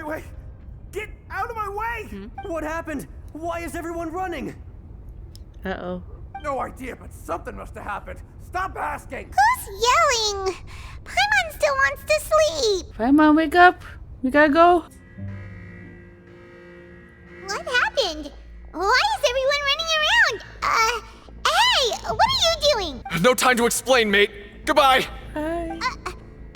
way! Get out of my way! What happened? Why is everyone running? Uh-oh. No idea, but something must have happened. Stop asking! Who's yelling? Paimon still wants to sleep. Paimon, wake up. We gotta go. What happened? Why is everyone running around? Hey, what are you doing? No time to explain, mate. Goodbye. Hi.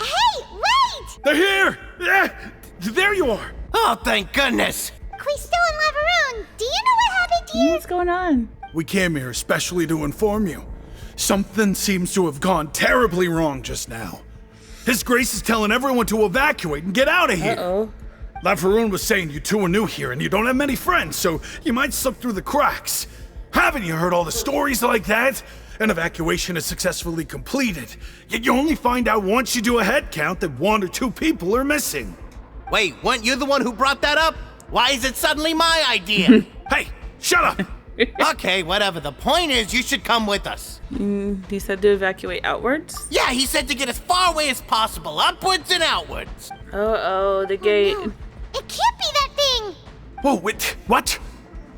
Hey, wait! They're here! Yeah, there you are! Oh, thank goodness! Quisto and Lavaroon, do you know what happened here? What's going on? We came here especially to inform you. Something seems to have gone terribly wrong just now. His Grace is telling everyone to evacuate and get out of here. Uh-oh. Lavaroon was saying you two are new here and you don't have many friends, so you might slip through the cracks. Haven't you heard all the stories like that? An evacuation is successfully completed, yet you only find out once you do a head count that 1 or 2 people are missing. Wait, weren't you the one who brought that up? Why is it suddenly my idea? Hey, shut up! Okay, whatever. The point is, you should come with us. He said to evacuate outwards? Yeah, he said to get as far away as possible, upwards and outwards. Uh-oh, the gate. No, it can't be that thing! Whoa, wait, what?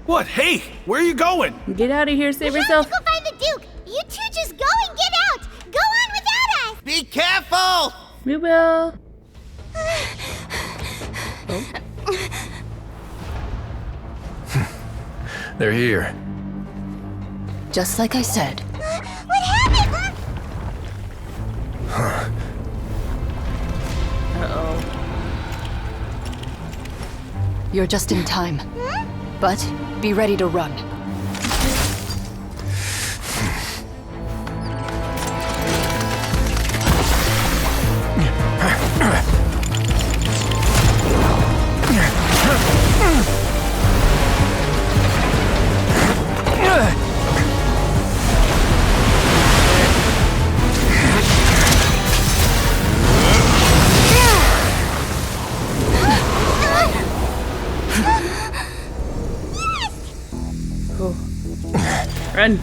What? Hey, where are you going? Get out of here, save We have yourself. to go find the Duke! You two just go and get out! Go on without us! Be careful! We will. They're here. Just like I said. What happened? Uh-oh. You're just in time. But be ready to run. Run.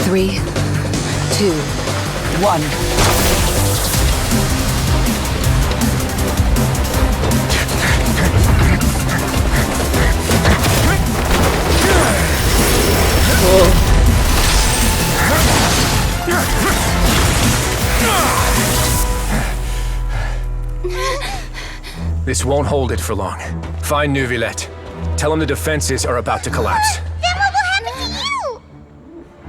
Three, two, one. This won't hold it for long. Find Neuvillette. Tell him the defenses are about to collapse. Then what will happen to you?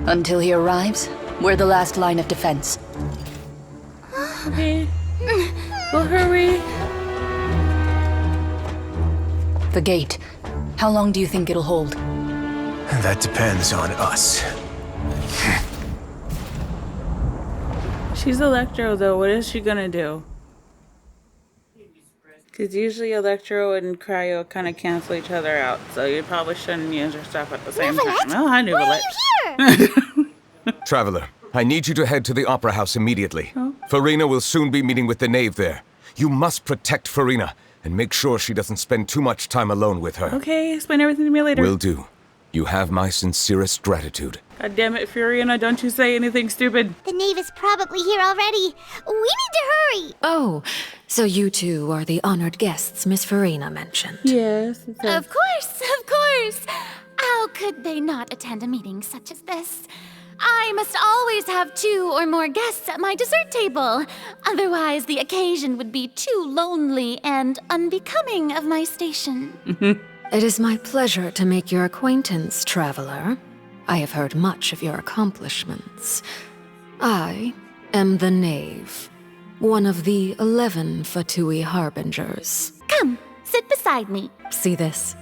Until he arrives, we're the last line of defense. Okay. Well, hurry. The gate. How long do you think it'll hold? That depends on us. She's Electro, though. What is she gonna do? Because usually Electro and Cryo kind of cancel each other out, so you probably shouldn't use your stuff at the same time. Neuvillette? Oh, I knew Why are you here? Traveler, I need you to head to the Opera House immediately. Farina will soon be meeting with the Knave there. You must protect Farina, and make sure she doesn't spend too much time alone with her. Okay, explain everything to me later. Will do. You have my sincerest gratitude. God damn it, Furiona, don't you say anything stupid. The Knave is probably here already. We need to hurry. Oh, so you two are the honored guests Miss Farina mentioned. Yes. Of course, of course. How could they not attend a meeting such as this? I must always have 2 or more guests at my dessert table. Otherwise, the occasion would be too lonely and unbecoming of my station. It is my pleasure to make your acquaintance, traveler. I have heard much of your accomplishments. I am the Knave, one of the 11 Fatui Harbingers. Come, sit beside me. See this?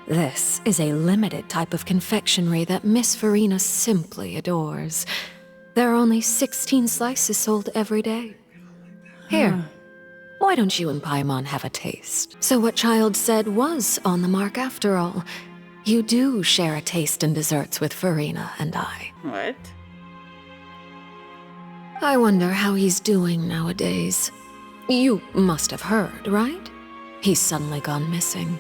This is a limited type of confectionery that Miss Farina simply adores. There are only 16 slices sold every day. Here, why don't you and Paimon have a taste? So what Child said was on the mark after all. You do share a taste in desserts with Farina and I. What? I wonder how he's doing nowadays. You must have heard, right? He's suddenly gone missing.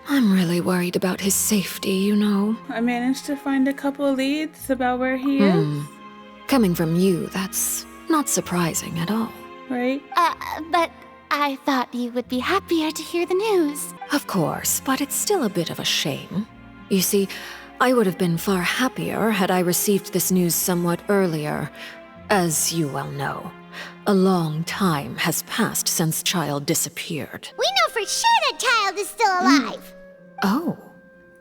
I'm really worried about his safety, you know. I managed to find a couple leads about where he is. Coming from you, that's not surprising at all. Right? But I thought you would be happier to hear the news. Of course, but it's still a bit of a shame. You see, I would have been far happier had I received this news somewhat earlier. As you well know, a long time has passed since Child disappeared. We know for sure that Child is still alive. Oh,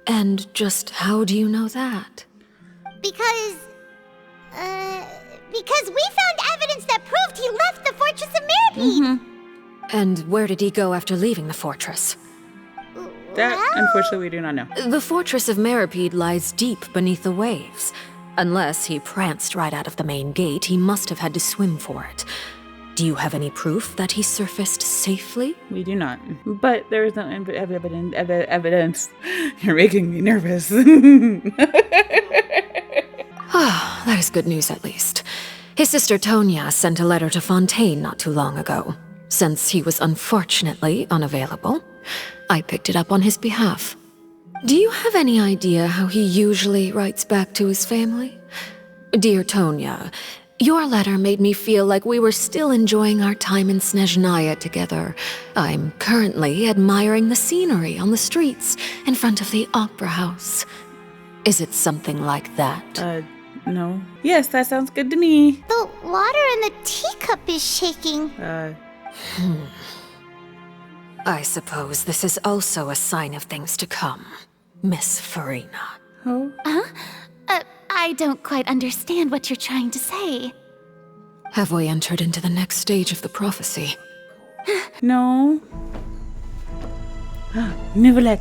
and just how do you know that? Because we found evidence that proved he left the Fortress of Mirapede. And where did he go after leaving the fortress? That, unfortunately, we do not know. The Fortress of Mirapede lies deep beneath the waves. Unless he pranced right out of the main gate, he must have had to swim for it. Do you have any proof that he surfaced safely? We do not. But there is no evidence. You're making me nervous. That is good news, at least. His sister Tonya sent a letter to Fontaine not too long ago. Since he was unfortunately unavailable, I picked it up on his behalf. Do you have any idea how he usually writes back to his family? Dear Tonya, your letter made me feel like we were still enjoying our time in Snezhnaya together. I'm currently admiring the scenery on the streets in front of the opera house. Is it something like that? No. Yes, that sounds good to me. The water in the teacup is shaking. I suppose this is also a sign of things to come, Miss Farina. Oh? I don't quite understand what you're trying to say. Have we entered into the next stage of the prophecy? No. Nivelette.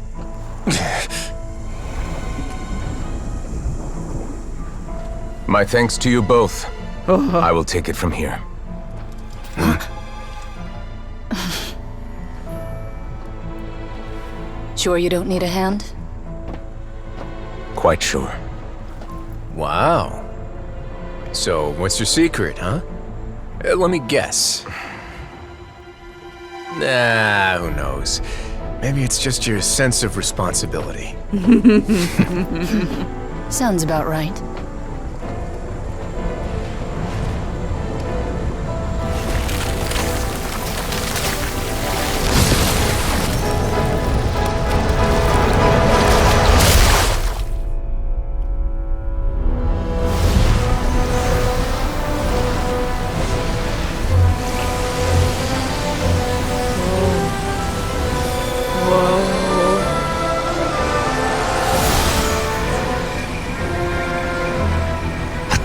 My thanks to you both. I will take it from here. Sure you don't need a hand? Quite sure. Wow. So, what's your secret, huh? Let me guess. Nah, who knows? Maybe it's just your sense of responsibility. Sounds about right.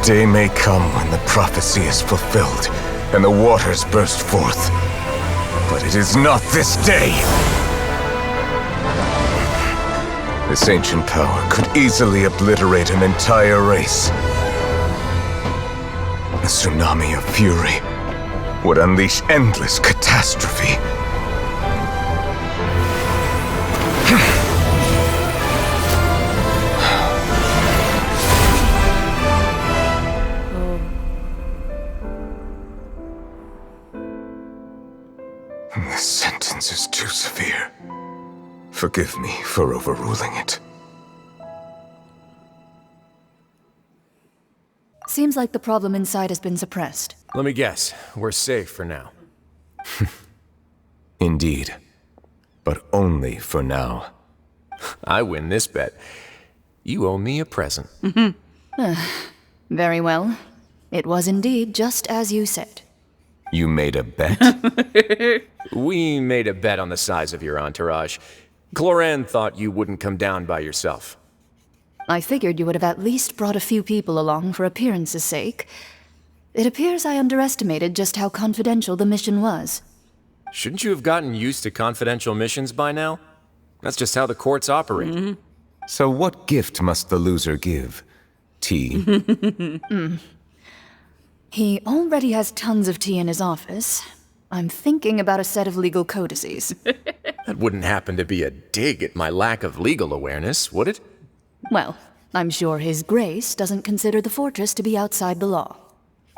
Day may come when the prophecy is fulfilled and the waters burst forth. But it is not this day! This ancient power could easily obliterate an entire race. A tsunami of fury would unleash endless catastrophe. This sentence is too severe. Forgive me for overruling it. Seems like the problem inside has been suppressed. Let me guess. We're safe for now. Indeed. But only for now. I win this bet. You owe me a present. Very well. It was indeed just as you said. You made a bet? We made a bet on the size of your entourage. Cloran thought you wouldn't come down by yourself. I figured you would have at least brought a few people along for appearance's sake. It appears I underestimated just how confidential the mission was. Shouldn't you have gotten used to confidential missions by now? That's just how the courts operate. So what gift must the loser give? Tea? He already has tons of tea in his office. I'm thinking about a set of legal codices. That wouldn't happen to be a dig at my lack of legal awareness, would it? Well, I'm sure His Grace doesn't consider the fortress to be outside the law.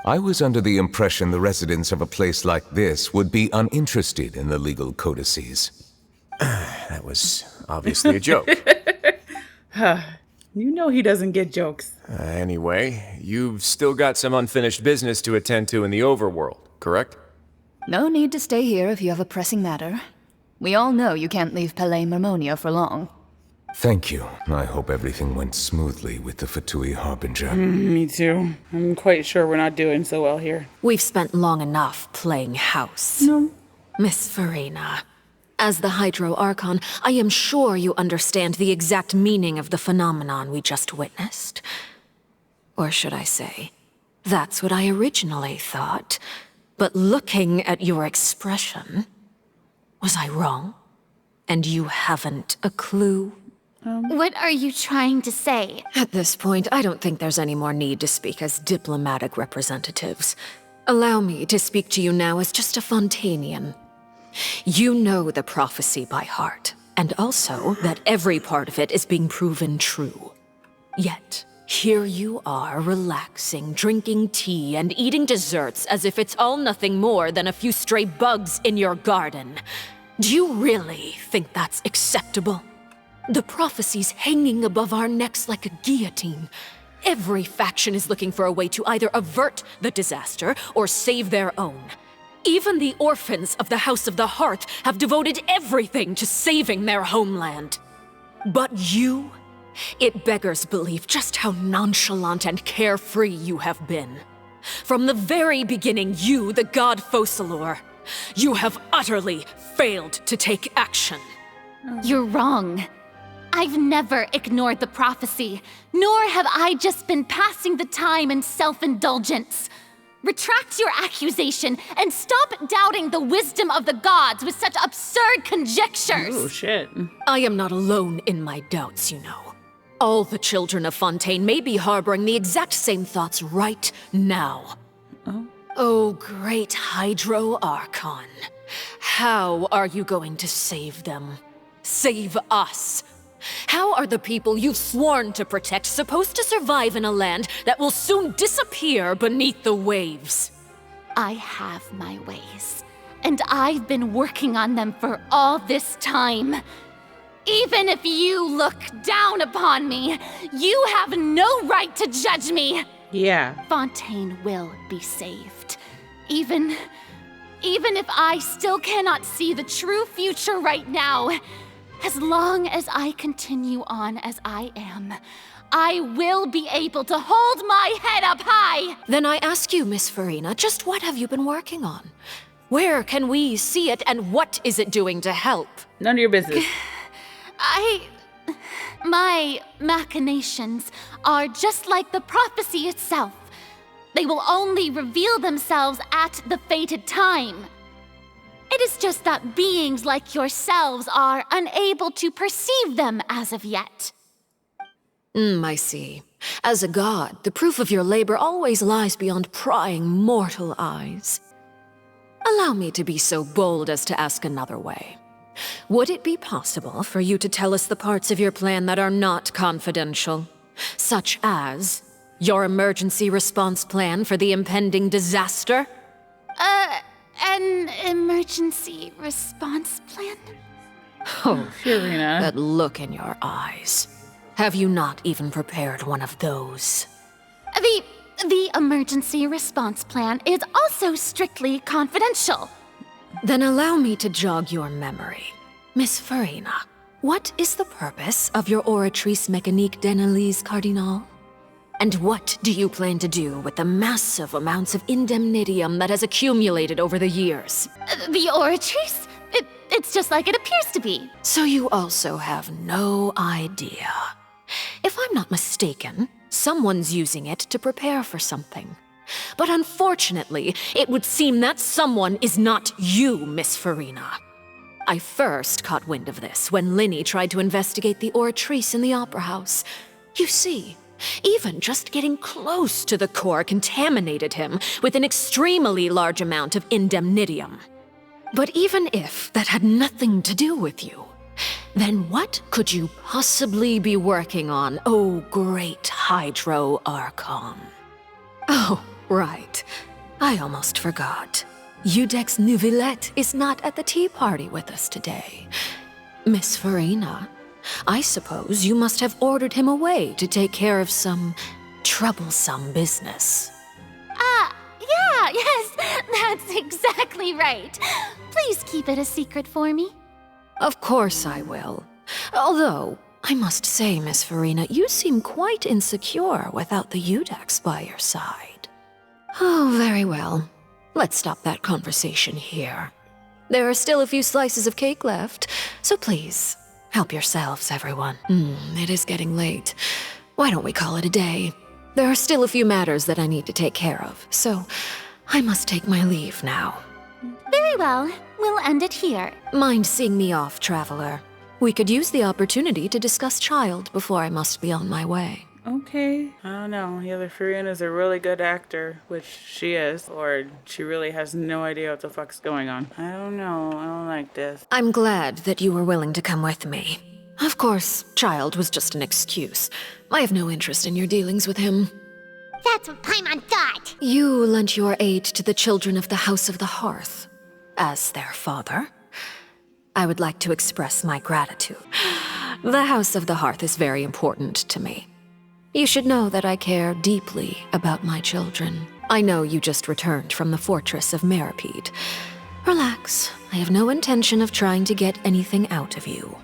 I was under the impression the residents of a place like this would be uninterested in the legal codices. That was obviously a joke. You know he doesn't get jokes. Anyway, you've still got some unfinished business to attend to in the overworld, correct? No need to stay here if you have a pressing matter. We all know you can't leave Palais Mermonia for long. Thank you. I hope everything went smoothly with the Fatui Harbinger. Me too. I'm quite sure we're not doing so well here. We've spent long enough playing house. No. Miss Farina, as the Hydro Archon, I am sure you understand the exact meaning of the phenomenon we just witnessed. Or should I say, that's what I originally thought. But looking at your expression, was I wrong? And you haven't a clue? What are you trying to say? At this point, I don't think there's any more need to speak as diplomatic representatives. Allow me to speak to you now as just a Fontanian. You know the prophecy by heart, and also that every part of it is being proven true. Yet, here you are relaxing, drinking tea, and eating desserts as if it's all nothing more than a few stray bugs in your garden. Do you really think that's acceptable? The prophecy's hanging above our necks like a guillotine. Every faction is looking for a way to either avert the disaster or save their own. Even the orphans of the House of the Hearth have devoted everything to saving their homeland. But you? It beggars belief just how nonchalant and carefree you have been. From the very beginning, you, the god Focalor, you have utterly failed to take action. You're wrong. I've never ignored the prophecy, nor have I just been passing the time in self-indulgence. Retract your accusation and stop doubting the wisdom of the gods with such absurd conjectures. Oh, shit. I am not alone in my doubts, you know. All the children of Fontaine may be harboring the exact same thoughts right now. Oh, great Hydro Archon. How are you going to save them? Save us? How are the people you've sworn to protect supposed to survive in a land that will soon disappear beneath the waves? I have my ways, and I've been working on them for all this time. Even if you look down upon me, you have no right to judge me. Yeah. Fontaine will be saved. Even if I still cannot see the true future right now, as long as I continue on as I am, I will be able to hold my head up high! Then I ask you, Miss Farina, just what have you been working on? Where can we see it, and what is it doing to help? None of your business. My machinations are just like the prophecy itself. They will only reveal themselves at the fated time. It is just that beings like yourselves are unable to perceive them as of yet. I see. As a god, the proof of your labor always lies beyond prying mortal eyes. Allow me to be so bold as to ask another way. Would it be possible for you to tell us the parts of your plan that are not confidential? Such as your emergency response plan for the impending disaster? An emergency response plan? Oh, Farina. that look in your eyes. Have you not even prepared one of those? The emergency response plan is also strictly confidential. Then allow me to jog your memory. Miss Farina, what is the purpose of your Oratrice Mécanique d'Analyse Cardinal? And what do you plan to do with the massive amounts of indemnitium that has accumulated over the years? The Oratrice? It's just like it appears to be. So you also have no idea. If I'm not mistaken, someone's using it to prepare for something. But unfortunately, it would seem that someone is not you, Miss Farina. I first caught wind of this when Linny tried to investigate the Oratrice in the Opera House. You see, even just getting close to the core contaminated him with an extremely large amount of indemnitium. But even if that had nothing to do with you, then what could you possibly be working on, oh great Hydro Archon? Oh, Right. I almost forgot. Udex Neuvillette is not at the tea party with us today. Miss Farina, I suppose you must have ordered him away to take care of some troublesome business. Yeah, yes, that's exactly right. Please keep it a secret for me. Of course I will. Although, I must say, Miss Farina, you seem quite insecure without the Udex by your side. Oh, very well. Let's stop that conversation here. There are still a few slices of cake left, so please, help yourselves, everyone. It is getting late. Why don't we call it a day? There are still a few matters that I need to take care of, so I must take my leave now. Very well. We'll end it here. Mind seeing me off, traveler? We could use the opportunity to discuss Child before I must be on my way. Okay. I don't know. Either Farina's a really good actor, which she is, or she really has no idea what the fuck's going on. I don't know. I don't like this. I'm glad that you were willing to come with me. Of course, Child was just an excuse. I have no interest in your dealings with him. That's what Paimon thought. You lent your aid to the children of the House of the Hearth. As their father, I would like to express my gratitude. The House of the Hearth is very important to me. You should know that I care deeply about my children. I know you just returned from the fortress of Meripede. Relax, I have no intention of trying to get anything out of you.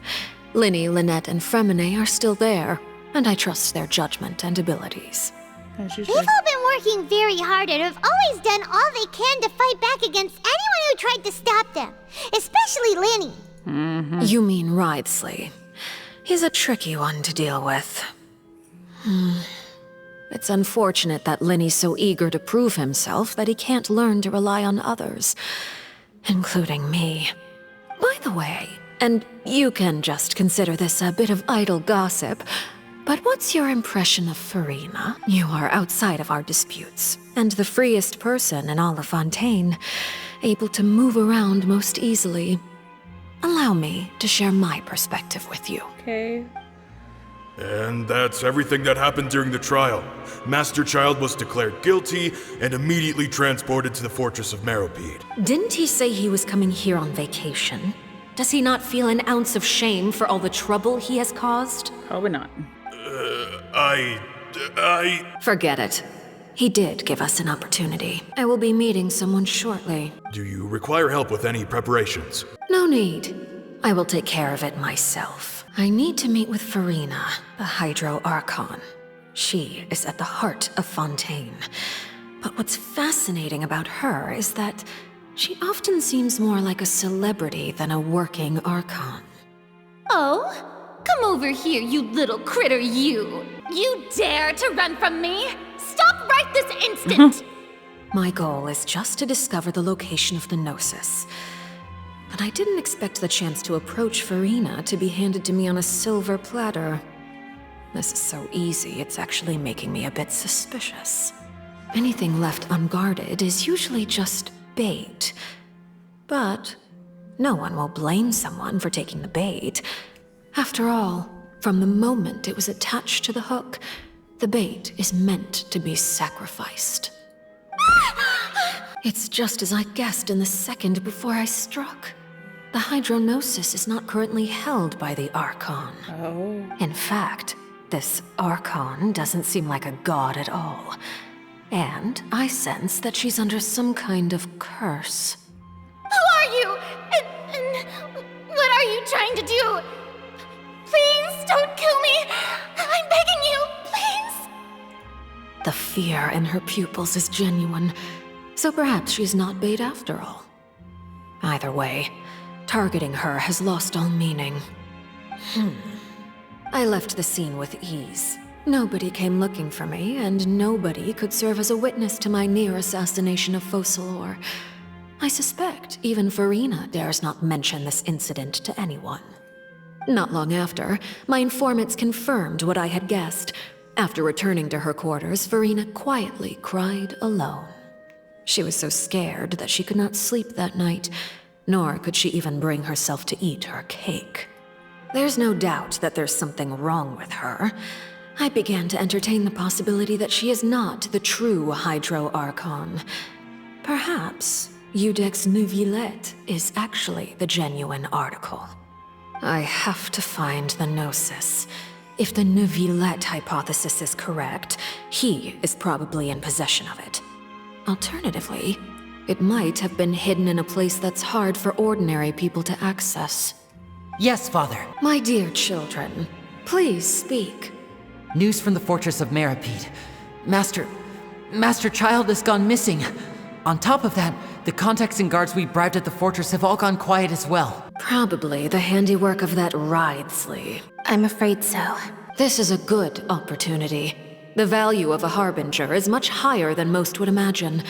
Linny, Lynette, and Fremine are still there, and I trust their judgment and abilities. They've all been working very hard and have always done all they can to fight back against anyone who tried to stop them, especially Linny. You mean Wriothesley. He's a tricky one to deal with. It's unfortunate that Linny's so eager to prove himself that he can't learn to rely on others, including me. By the way, and you can just consider this a bit of idle gossip, but what's your impression of Farina? You are outside of our disputes, and the freest person in all of Fontaine, able to move around most easily. Allow me to share my perspective with you. Okay. And that's everything that happened during the trial. Master Child was declared guilty and immediately transported to the Fortress of Meripede. Didn't he say he was coming here on vacation? Does he not feel an ounce of shame for all the trouble he has caused? Probably not. Forget it. He did give us an opportunity. I will be meeting someone shortly. Do you require help with any preparations? No need. I will take care of it myself. I need to meet with Farina, the Hydro Archon. She is at the heart of Fontaine. But what's fascinating about her is that she often seems more like a celebrity than a working Archon. Oh? Come over here, you little critter, you! You dare to run from me? Stop right this instant! My goal is just to discover the location of the Gnosis. But I didn't expect the chance to approach Farina to be handed to me on a silver platter. This is so easy, it's actually making me a bit suspicious. Anything left unguarded is usually just bait. But no one will blame someone for taking the bait. After all, from the moment it was attached to the hook, the bait is meant to be sacrificed. It's just as I guessed in the second before I struck. The Hydronosis is not currently held by the Archon. Oh. In fact, this Archon doesn't seem like a god at all. And I sense that she's under some kind of curse. Who are you? And what are you trying to do? Please don't kill me! I'm begging you, please! The fear in her pupils is genuine, so perhaps she's not bait after all. Either way, targeting her has lost all meaning. I left the scene with ease. Nobody came looking for me, and nobody could serve as a witness to my near assassination of Focalor. I suspect even Farina dares not mention this incident to anyone. Not long after, my informants confirmed what I had guessed. After returning to her quarters, Farina quietly cried alone. She was so scared that she could not sleep that night, nor could she even bring herself to eat her cake. There's no doubt that there's something wrong with her. I began to entertain the possibility that she is not the true Hydro Archon. Perhaps Iudex Neuvillette is actually the genuine article. I have to find the Gnosis. If the Neuvillette hypothesis is correct, he is probably in possession of it. Alternatively, it might have been hidden in a place that's hard for ordinary people to access. Yes, Father. My dear children, please speak. News from the Fortress of Meripede. Master Child has gone missing. On top of that, the contacts and guards we bribed at the fortress have all gone quiet as well. Probably the handiwork of that Ridesley. I'm afraid so. This is a good opportunity. The value of a Harbinger is much higher than most would imagine.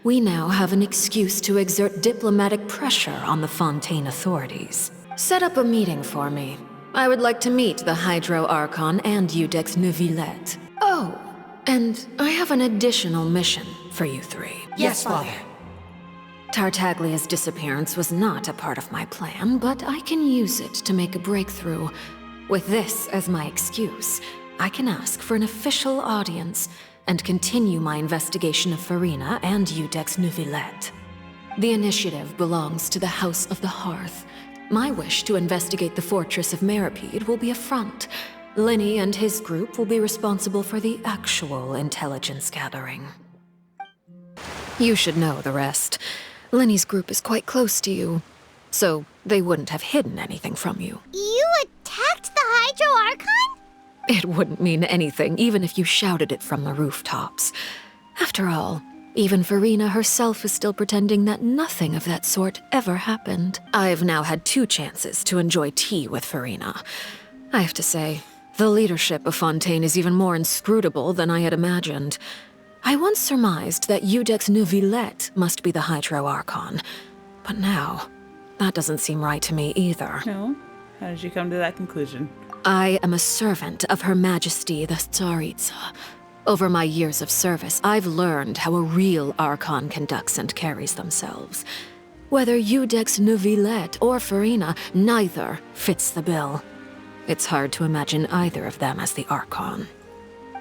We now have an excuse to exert diplomatic pressure on the Fontaine authorities. Set up a meeting for me. I would like to meet the Hydro Archon and Iudex Neuvillette. Oh, and I have an additional mission for you three. Yes, Father. Tartaglia's disappearance was not a part of my plan, but I can use it to make a breakthrough. With this as my excuse, I can ask for an official audience and continue my investigation of Farina and Iudex Neuvillette. The initiative belongs to the House of the Hearth. My wish to investigate the Fortress of Meripede will be a front. Lenny and his group will be responsible for the actual intelligence gathering. You should know the rest. Lenny's group is quite close to you, so they wouldn't have hidden anything from you. You attacked the Hydro Archon? It wouldn't mean anything, even if you shouted it from the rooftops. After all, even Farina herself is still pretending that nothing of that sort ever happened. I've now had 2 chances to enjoy tea with Farina. I have to say, the leadership of Fontaine is even more inscrutable than I had imagined. I once surmised that Iudex Neuvillette must be the Hydro Archon, but now, that doesn't seem right to me either. No? How did you come to that conclusion? I am a servant of Her Majesty the Tsaritsa. Over my years of service, I've learned how a real Archon conducts and carries themselves. Whether Iudex Neuvillette or Farina, neither fits the bill. It's hard to imagine either of them as the Archon.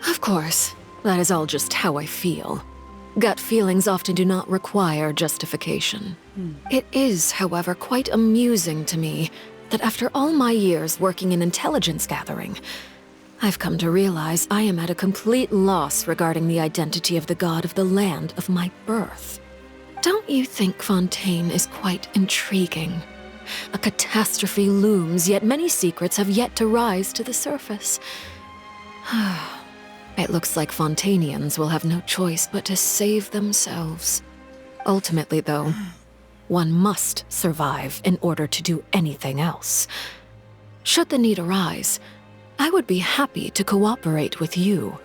Of course, that is all just how I feel. Gut feelings often do not require justification. It is, however, quite amusing to me that after all my years working in intelligence gathering, I've come to realize I am at a complete loss regarding the identity of the god of the land of my birth. Don't you think Fontaine is quite intriguing? A catastrophe looms, yet many secrets have yet to rise to the surface. It looks like Fontainians will have no choice but to save themselves. Ultimately, though, one must survive in order to do anything else. Should the need arise, I would be happy to cooperate with you.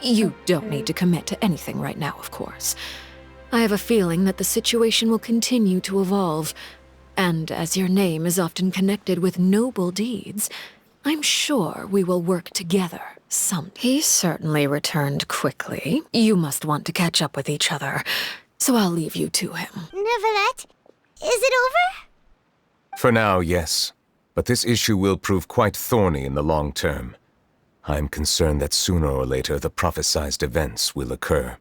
You don't need to commit to anything right now, of course. I have a feeling that the situation will continue to evolve, and as your name is often connected with noble deeds, I'm sure we will work together some. He certainly returned quickly. You must want to catch up with each other, so I'll leave you to him. Neuvillette, is it over? For now, yes. But this issue will prove quite thorny in the long term. I'm concerned that sooner or later the prophesized events will occur.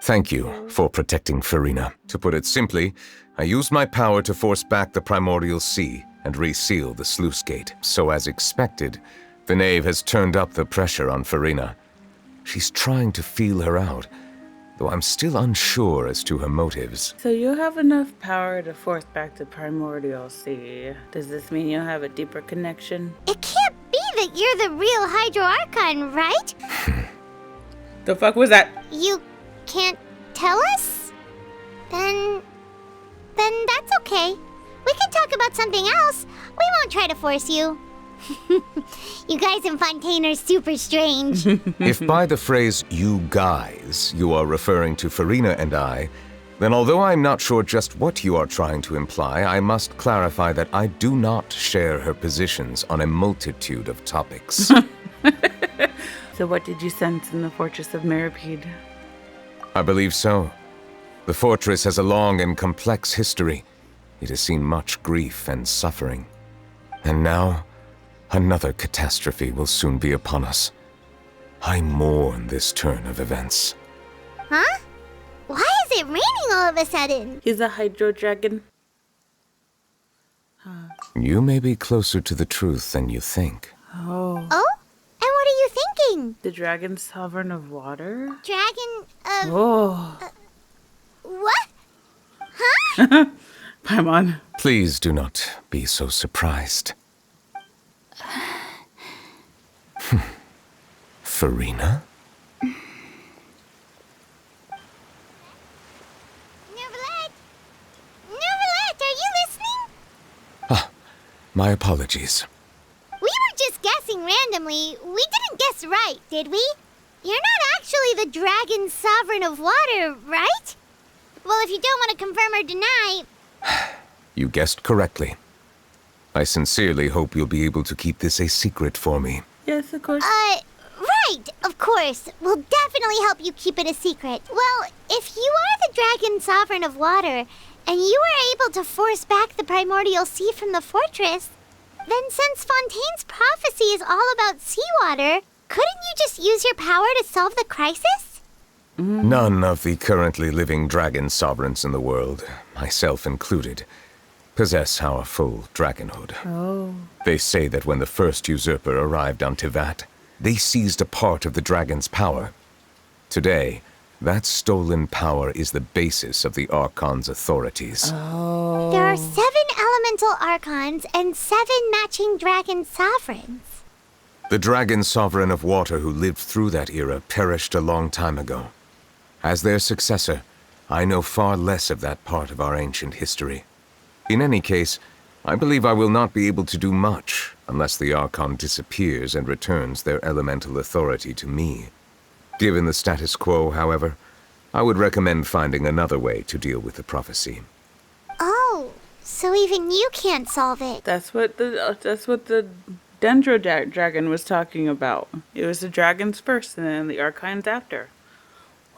Thank you for protecting Farina. To put it simply, I used my power to force back the Primordial Sea and reseal the sluice gate. So as expected, the Knave has turned up the pressure on Farina. She's trying to feel her out, though I'm still unsure as to her motives. So you have enough power to force back the Primordial Sea. Does this mean you'll have a deeper connection? It can't be that you're the real Hydro Archon, right? The fuck was that? You can't tell us? Then that's okay. We can talk about something else. We won't try to force you. You guys in Fontaine are super strange. If by the phrase, you guys, you are referring to Farina and I, then although I'm not sure just what you are trying to imply, I must clarify that I do not share her positions on a multitude of topics. So what did you sense in the Fortress of Meripede? I believe so. The fortress has a long and complex history. It has seen much grief and suffering. And now, another catastrophe will soon be upon us. I mourn this turn of events. Huh? Why is it raining all of a sudden? He's a hydro dragon. You may be closer to the truth than you think. Oh. Oh? And what are you thinking? The dragon sovereign of water? Dragon of... Oh. What? Huh? Paimon. Please do not be so surprised. Farina? Neverlet! Neverlet, are you listening? Ah, my apologies. We were just guessing randomly. We didn't guess right, did we? You're not actually the dragon sovereign of water, right? Well, if you don't want to confirm or deny... You guessed correctly. I sincerely hope you'll be able to keep this a secret for me. Yes, of course. Right, of course. We'll definitely help you keep it a secret. Well, if you are the dragon sovereign of water, and you were able to force back the primordial sea from the fortress, then since Fontaine's prophecy is all about seawater, couldn't you just use your power to solve the crisis? None of the currently living dragon sovereigns in the world, myself included, possess our full dragonhood. Oh. They say that when the first usurper arrived on Tivat, they seized a part of the dragon's power. Today, that stolen power is the basis of the Archon's authorities. Oh. There are 7 elemental archons and 7 matching dragon sovereigns. The dragon sovereign of water who lived through that era perished a long time ago. As their successor, I know far less of that part of our ancient history. In any case, I believe I will not be able to do much unless the Archon disappears and returns their elemental authority to me. Given the status quo, however, I would recommend finding another way to deal with the prophecy. Oh, so even you can't solve it. That's what the Dendro dragon was talking about. It was the dragons first and then the Archons after.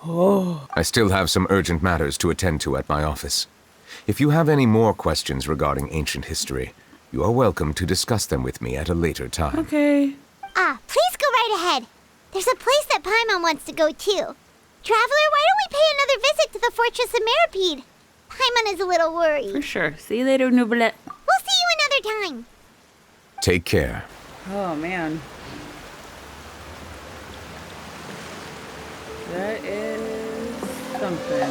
Oh. I still have some urgent matters to attend to at my office. If you have any more questions regarding ancient history, you are welcome to discuss them with me at a later time. Okay. Please go right ahead. There's a place that Paimon wants to go too. Traveler, why don't we pay another visit to the Fortress of Meripede? Paimon is a little worried. For sure. See you later, Nooblet. We'll see you another time. Take care. Oh, man. That is something.